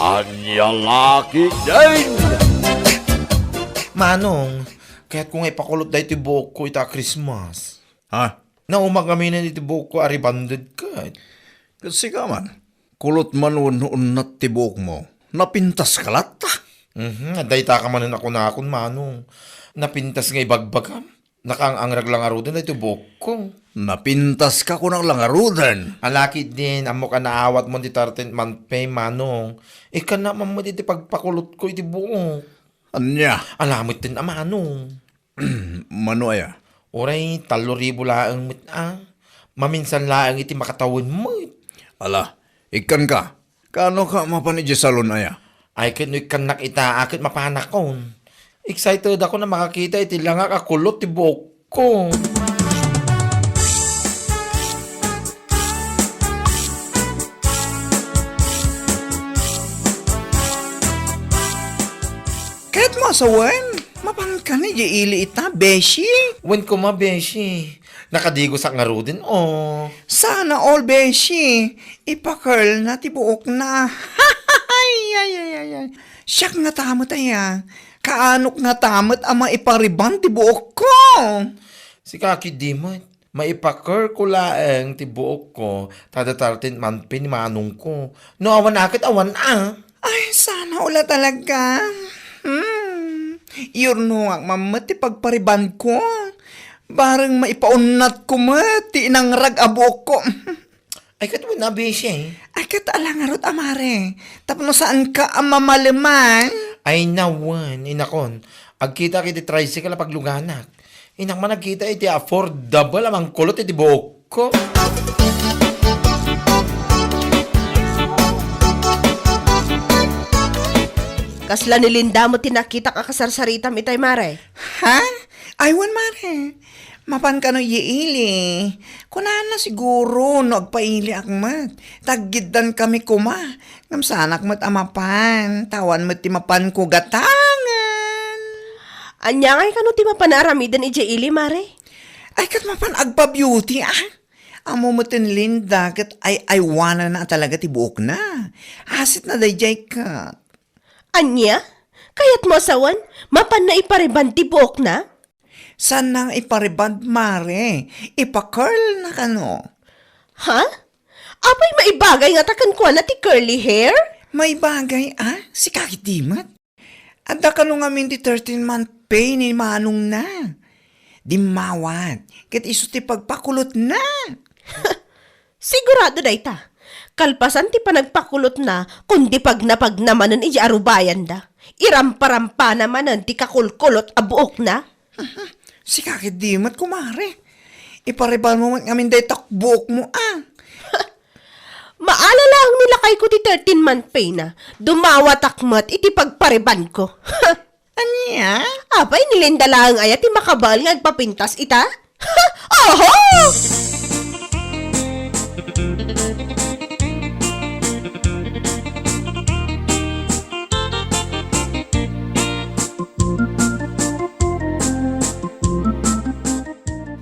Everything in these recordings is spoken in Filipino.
Anya laki din! Manong, kaya't kung ipakulot dahi tibok ko ita Christmas. Ha? Naumag kami na tibok ko aribanded ka. Kasi ka man, kulot man unat tibok mo. Napintas ka lata. Dahi ta ka man na ako na akon, Manong. Napintas nga ibagbagam. Nakaangrag lang aro din dahi tibok ko. Napintas ka ko ng langarudan. Alaki din, amo ka naawat mo di 13 month pay, Manong. Ika naman mo di pagpakulot ko iti buong. Anya, Alamit din, Manong. mano aya? Oray, 3,000 laang mit Maminsan laang iti makatawin mo. Ala, ikan ka. Kano ka mapanidya salon aya? Ay, kano ikan nakita akit mapanakon. Excited ako na makakita iti lang akakulot ti buhok ko. Kahit masawan, mapangka ni ili ita, beshi. When ko mabeshi, nakadigo sa ngaro din, oh. Sana all beshi, ipakirl na tibuok na. Ay. Siyak nga tamot aya. Kaanok nga tamot ama ipariban tibuok ko. Si Kaki Dimot, maipakar ko laang ti buhok ko, tada 13 month pay ni manong ko. No, awan akit, awan Ay, sana ula talaga. Yun nga, mamati pagpariban ko. Barang maipaunat ko mati nang rag-abok ko. Ay, kat mo na beshi. Ay, katalangarot amare. Tapno saan ka mamalaman? Ay, nawan, inakon. Agkita kiti tricycle na pagluganak. Inak man nagkita iti affordable amang kulot iti buhok ko. Kasla ni Linda mo tinakita ka kasarsaritam itay mare. Ha? Aywan mare. Mapan ka no yiili. Kunan na siguro no agpaili akmat. Taggidan kami kuma. Ngam sanak mat amapan. Tawan mat timapan ko gatangan. Anya ngay kano ti mapanaramidan ije ili mare? Ay kat mapan agpa-beauty Amo mo tin Linda kat ay aywana na talaga tibuok na. Hasit na dayjay ka. Anya? Kayat mo asawan? Mapan na ipariban ti buok na? San nang ipariband mare? Ipa-curl na kano. Ha? Apay maibagay nga takan ko na ti curly hair? May bagay si Kaki Dimat. Ada ka nung amin di 13-month pay ni Manong na. Di mawat. Kat iso ti pagpakulot na. Sigurado da ita. Kalpasan ti panagpakulot na, kundi pag napagnamanan iji arubayan da. Irampa-rampa namanan ti kakulkulot a buok na. Si Kaki Dimat kumare. Iparibal mo man amin day takbuok mo Maalala ang nilakay ko ti 13-month pay na. Dumawatakmat iti pagpariban ko. Anya? Apay nilinda lang aya ti makabal nga agpapintas ita? Oho!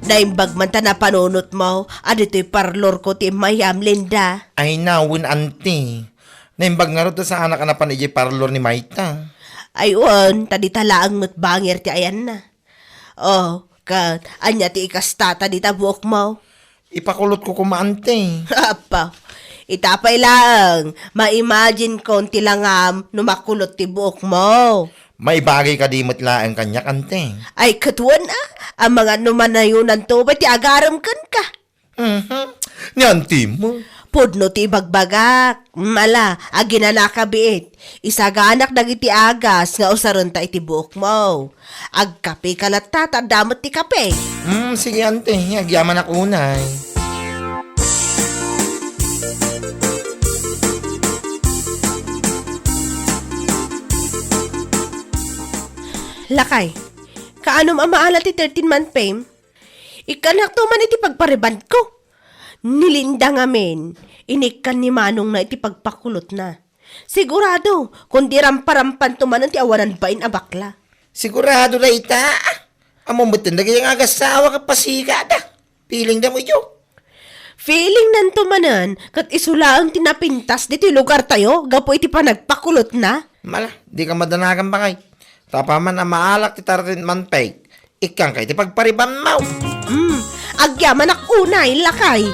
Naimbag man ta na panunot mo, adito'y parlor ko ti Mayam Linda. Ay, nawin, ante. Naimbag nga rin sa anak na panigi parlor ni Maita. Ayun, tadi talaang bangir ti ayan na. Oh, kat, anya ti ikastata di tabuok mo. Ipakulot ko kumaante. Apa, itapay lang, ma-imagine ko ti langam numakulot ti buok mo. May bagay ka dimot laang kanya, ante. Ay, katuan ang mga numanayunan to, ba't ti agaram kan ka? Ni ante mo. Pudno ti bagbagak, mala, aginanakabiit. Isaganak dagiti agas nga usaron ta iti buok mo. Agkape kalata, tadamot ti kape. Sige, ante. Agyaman ako unay. Lakay, kaanom ang maala ti 13-month pay? Ikanak to man iti pagpariban ko. Nilinda nga men, inikan ni Manong na iti pagpakulot na. Sigurado, kundi ramparampan to man ti awanan bain a bakla. Sigurado na ita. Amo mo tinda kaya nga agasawa ka pasigada. Piling na mo yun. Feeling nanto manan, kat isula ang tinapintas dito lugar tayo, gapo iti pa nagpakulot na. Mala, di ka madanagan pa kay. Tapaman ang maalak ti tartin man peg. Ikang kay ti pagpariban mau. Agyaman ak unay, lakay.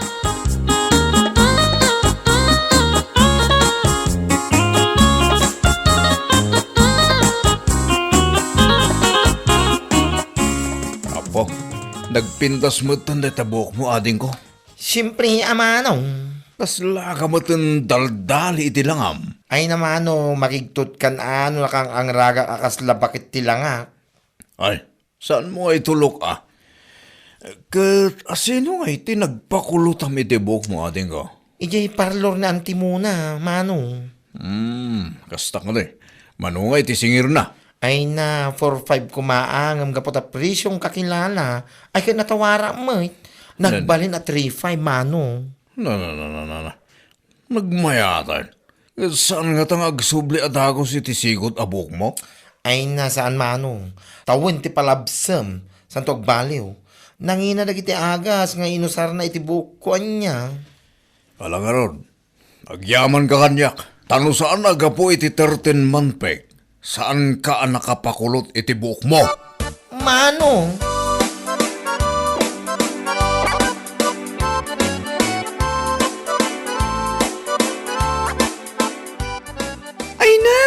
Apo, nagpintas mo tanda tabok mo ading ko. Siyempre, amanong. Kasla ka mo tan daldali iti langam. Ay namano, makigtot kan ano kang ang raga akasla bakit tilanga. Ay, saan mo ay tulok ah? Kat asino nga iti nagpakulutam iti buhok mo ading ko? Ijay parlor na anti muna, manong. Kasta ka na manungay iti singir na. Ay na, 4-5 kumaang, ang kapot a presyong kakilala. Ay kaya natawara mo, nagbalin at 3-5, manong. Na. Nagmayatan. Saan nga tang agsubli at agos iti sigot abok mo? Ay na, saan manong? Tawin ti palabsam, santog baliw. Nangina dagiti agas, nga inusar na iti bukuan niya. Alangaron, agyaman ka kanyak. Tano saan agapo iti 13 manpek? Saan ka nakapakulot iti buhok mo? Manong? Ay na,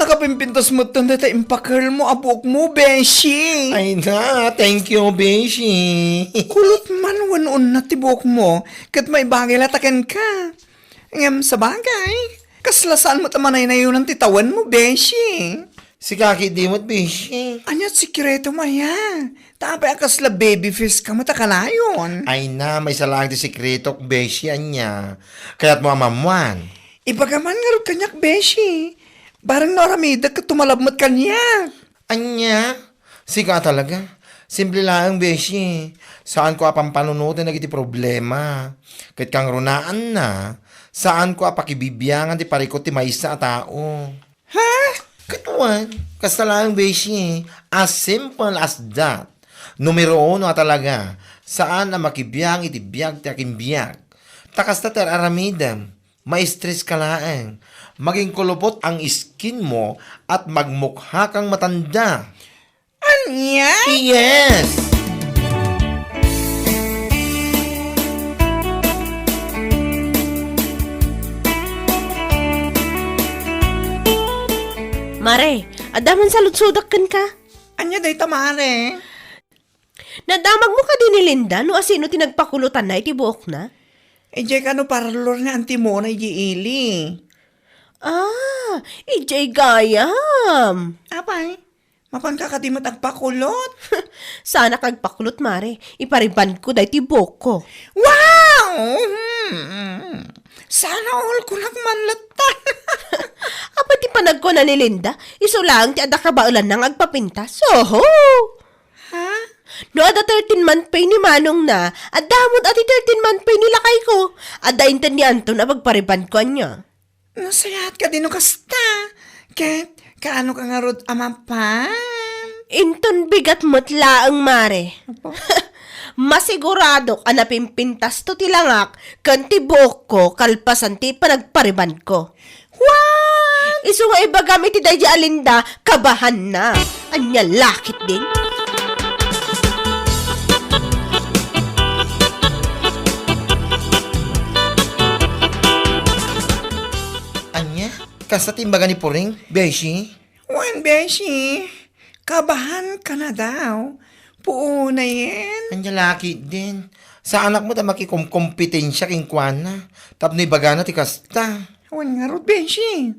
nakapimpintas mo tanda ta impakal mo abok mo, Beshi. Ay na, thank you, Beshi. Kulot man wanon na tibok mo, kat may bagay latakan ka. Ngam sa bagay, kaslasaan mo tamanay na yun ang titawan mo, Beshi. Si Kaki Dimot, Beshi. Anyat sikreto maya. Tapay akasla baby face ka matakalayon. Ay na, may salang ti sikreto, Beshi, anya. Kaya't mo amamuan. Ibagaman nga rin kanyak, Beshi. Barang naramida ka tumalabmat kanyak. Anya? Sika talaga. Simple lang, Beshi. Saan ko apang panunutin nagiti problema? Kahit kang runaan na, saan ko apakibibiyangan ti parikot ti maysa a tao? Ha? Katuan, kasta lang, Beshi. As simple as that. Numero 1 talaga. Saan na makibiyang iti biyag ti aking biyag? Takasta ter aramidam. Ma-stress ka laang. Maging kulupot ang skin mo at magmukha kang matanda. Anya? Yes! Mare, adaman sa lutsudak ka. Anya day tamare? Nadamag mo ka din ni Linda no asino tinagpakulutan na iti buhok na? Ejay ka no parlor nga anti mo na iili. Ah, ijay gayam. Apay, mapangkakatimot agpakulot. Sana kagpakulot, Mare. Ipariban ko dahi ti buhok ko. Wow! Sana all ko nagmanlata. Apa ti panag ko na ni Linda? Iso lang ti ada kabaulan nang agpapintas. Oho! Ha? No, ada 13-month pay ni Manong na. Adamot ati 13-month pay nila kay ko. Ada intan ni Anton na magpariban ko niya. Nasayat ka din o kasta. Ket, kaano ka nga rod amapan? Inton bigat mo't laang, Mare. Apo? Masigurado ka na pimpintas to tilangak kan ti buhok ko kalpasan ti panagpariban ko. What? Iso nga iba gamit ti Dayja Alinda, kabahan na. Anya lakit din. Anya? Kasta timbaga ni Puring, Beshi? Wan, Beshi. Kabahan ka na daw. Puuna yan. Anya laki din. Sa anak mo ta makikumkompetensya king kwana. Tapno ibaga na ti kasta. Wan nga rod, Beshi.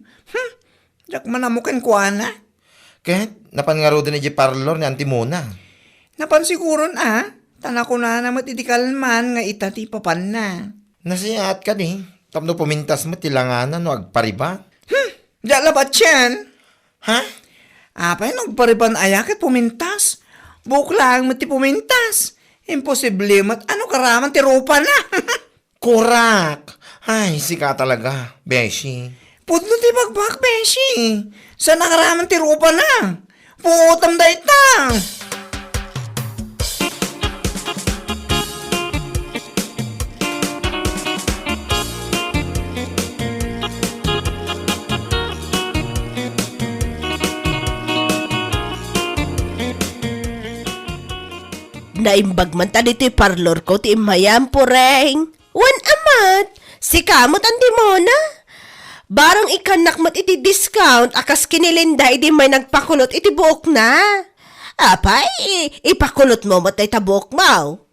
Jak manamukan ko na. Kahit napangaro din ni parlor ni Antimona. Napansiguron Tana ko na namat itikalman nga itati papan na. Nasiyaat ka di. Tapno pumintas mo tilanganan no agpariba. Dalabat yan. Ha? Apay, nagpariban ayaket pumintas. Buklang mati pumintas. Imposible mat ano karaman ti ropa na. Korak! Ay, sika talaga, Beshi. Pudno ti bagbak, Beshi. Sa nakaraman ti ropa na. Puutam da ita. Naimbag man ta dito parlor ko ti imayam pureng. Wan amat, si kamot ang timona. Barang ikanak mat iti discount, akas kinilinda iti may nagpakulot iti buok na. Apay, ipakulot mo mat iti buok mo.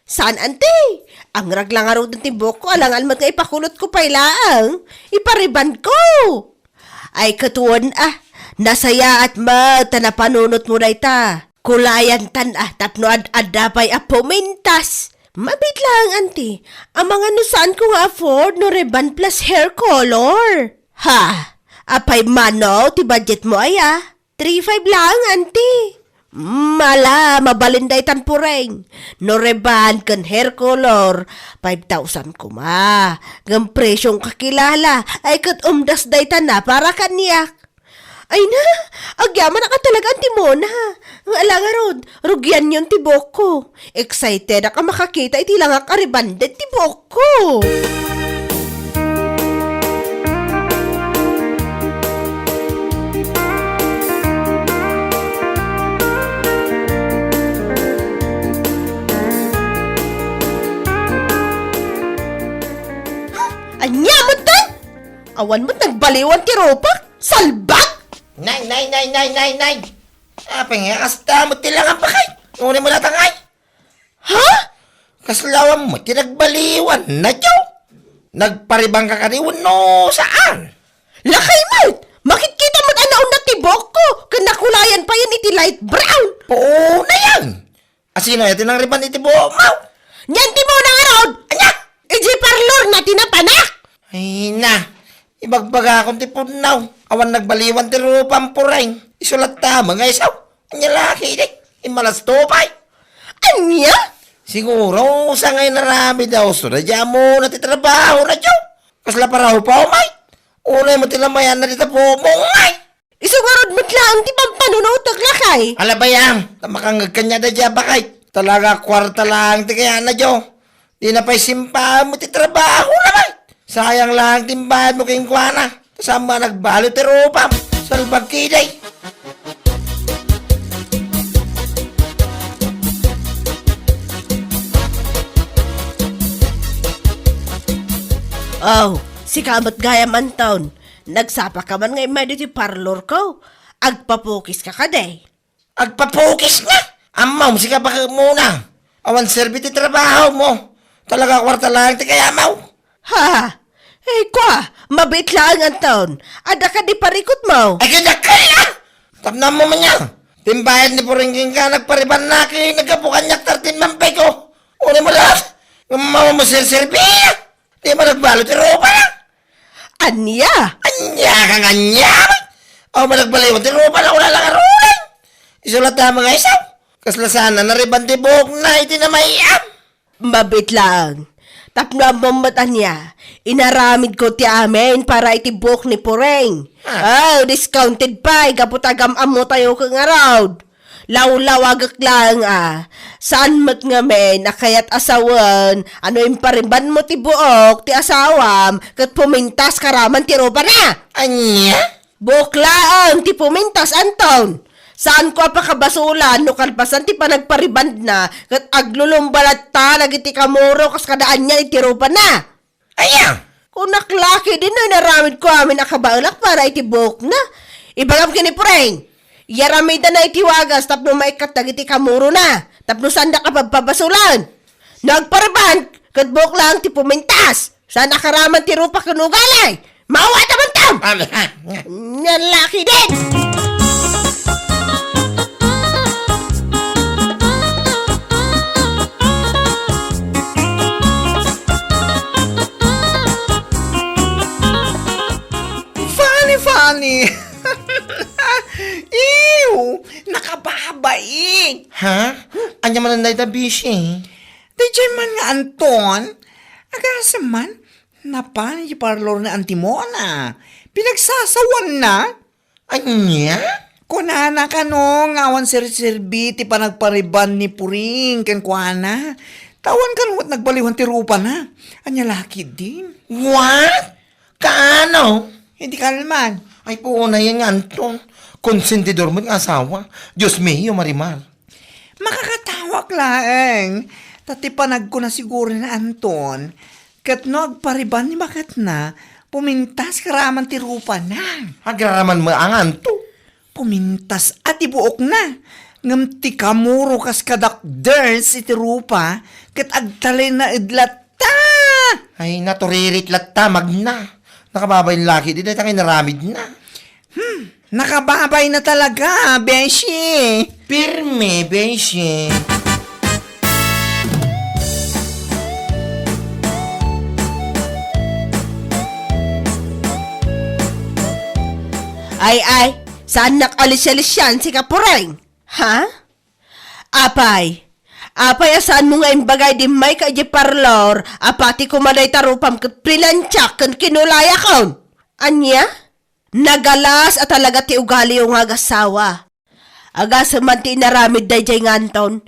Saan ante? Ang raglang araw ng tibok ko, alangan mat nga ipakulot ko pailaang. Ipariban ko. Ay katuon nasaya at mat na panunot mo na ita. Kulayan tan tapno ad-adapay pumintas. Mabit lang, auntie. Ang mga saan ko nga afford no ribbon plus hair color. Ha? Apay mano, ti budget mo ay 3,500 lang, auntie. Mala, mabalinday tan pureng. No ribbon kan hair color, 5,000 kuma. Ngam presyong kakilala, ay kat umdas day tan na para kaniyak. Ay na, agyaman na ka talaga ang timona. Ang alangarod, rugyan yung tibok ko. Excited na ka makakita, iti lang ang karibandet tibok ko. Anya mo tan? Awan mo nagbaliwan ti ropak? Salbak! Nay! Apay nga, kasta mo tilangan pa kay. Ngunit mo natangay. Ha? Kaslawang mo, tinagbaliwan na tiyo. Nagparibang ka kaniwan no saan? Lakay mo! Makikita mo't anaon na tibok ko! Kanakulayan pa yan iti light brown! Oo na yan. Asino ito ng riban iti buo mo? Yan ti mo na araw! Anya! Iji parlor na tinapanak! Ay na, ibagbaga akong ti punaw. Awan nagbaliwan ti rupang pureng. Isulat ta mga isaw. Anya laki di, imalas topay. Anya? Siguro sa ngayon narami daw so nadya mo na ti trabaho na tiyo. Kasla paraw pa umay. Unay mo tilamayan na dita po mongay. Isugarod mo't lang ti pampanunotag lakay! Alabayang, tamakangag kanya na dya bakay. Talaga kwarta lang ti kaya na diyo. Di na pa'y simpa mo ti trabaho naman. Sayang lang timbahan mo kayong kwana. Kasama nagbalo ti rupam. Salbag kiday. Oh, si kamot gaya man taon. Nagsapa ka man ngay may dito parlor ko. Agpapukis ka kaday. Agpapukis na. Amaw, sika pa muna. Awan serbi ti trabaho mo. Talaga kwarta lang ti kaya maw. Ha? Eh kwa, mabit lang ang taon. Ada ka di parikot mo. Ay kadakal na! Tapnan mo man niya. Timbayan ni Puringking ka nagpariban na kayo nagkapukan niya 13 mampay ko. Uli mo lang. Mama mo serbi. Di mo nagbalo ti ropa na. Anya? Anya ka nga niya. O managbaliwan ti ropa na wala lang arulan. Isulat na mga isaw. Kasla sana nariban ti buhok na iti na maiyam. Mabit lang. Tapno ang mamatan niya. Inaramid ko ti amin para itibok ni Pureng. Oh, discounted pa. Kaputagam amo tayo kang araw. Law-lawagak lang Saan mat nga men, nakayat asawan. Ano yung parimban mo ti buok, ti asawam. Kat pumintas karaman ti ropa na. Anya? Buklaang ti pumintas Anton. Saan ko apakabasulan no kalpasan ti panagpariband na kat aglulumbalat ta nagiti kamuro kas kadaan niya itirupa na. Anya? Kung naklaki din na naramid ko amin akabalak para itibok na. Ibagam kini Pureng. Yaramid na itiwagas tapno maikat nagiti kamuro na. Tapno sanda ka pagpabasulan. Nagpariband kat buklang ti pumintas. Saan nakaraman ti rupa kanugalay. Mawa naman tam! Yan laki din! Funny. Ew! Nakababaing! Ha? Anya man ang busy. Di dyan man nga Anton. Agasa man, napan yung parlor na Antimona. Pinagsasawan na. Anya? Kunana ka no, ngawan sir-sirbi, ti pa nagpariban ni Puring, ken kuana. Tawan ka no, at nagbaliwan ti rupa na. Anya laki din. What? Kaano? Hindi ka naman. Ay po na yan Anton. Konsentidor mo yung asawa. Diyos mío, Marimar. Makakatawa Awak laeng. Tati panag ko na siguro na Anton. Kat no agpariban ni bakat na, pumintas karaman ti rupa na. Agraraman mo ang anto. Pumintas at ibuok na. Ngam ti kamuro kas kadakders iti rupa, kat agtalay na idlata. Ay, naturirit latta, magna. Nakababay yung laki, di na tayo naramid na. Nakababay na talaga, Beshi. Pirme, Beshi. Ay, saan nakalis-alis yan si Kapureng? Ha? Apay, asaan mo nga imbagay di may ka di parlor, apati kumaday tarupam kat prilantsak kan kinulaya kon. Anya? Nagalas at talaga ti ugali yung agasawa. Agas man ti naramid day jay nganton,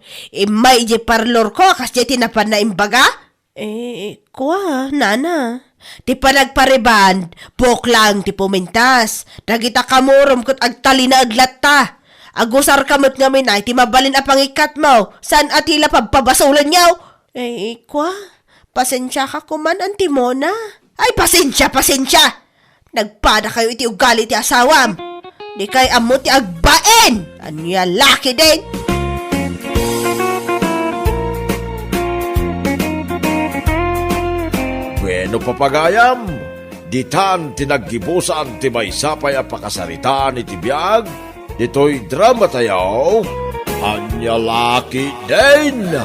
may di parlor ko kas di tinapan na imbaga? Kuha, nana. Ti panagpariban, buk lang ti pumintas. Nagita kamurom kat agtali na aglat ta. Agusar kamot nga minay, ti mabalin a pangikat mo. San atila pagpabasulan niyaw? Kwa, pasensya ka kuman, Auntie Mona. Ay, pasensya. Nagpada kayo iti ugali ti asawam. Di kay amo ti agbaen. Anya laki din. Bueno papagayam, ditan tinaggibusan ti may sapay a pakasaritaan iti biyag, dito'y drama tayaw, anya laki din.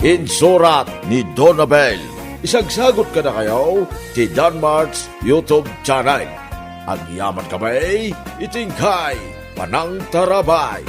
Insurat ni Donabel. Isagsagot ka na kayo ti Danmarks YouTube channel. Ang yaman kamay, itingkay, panang tarabay.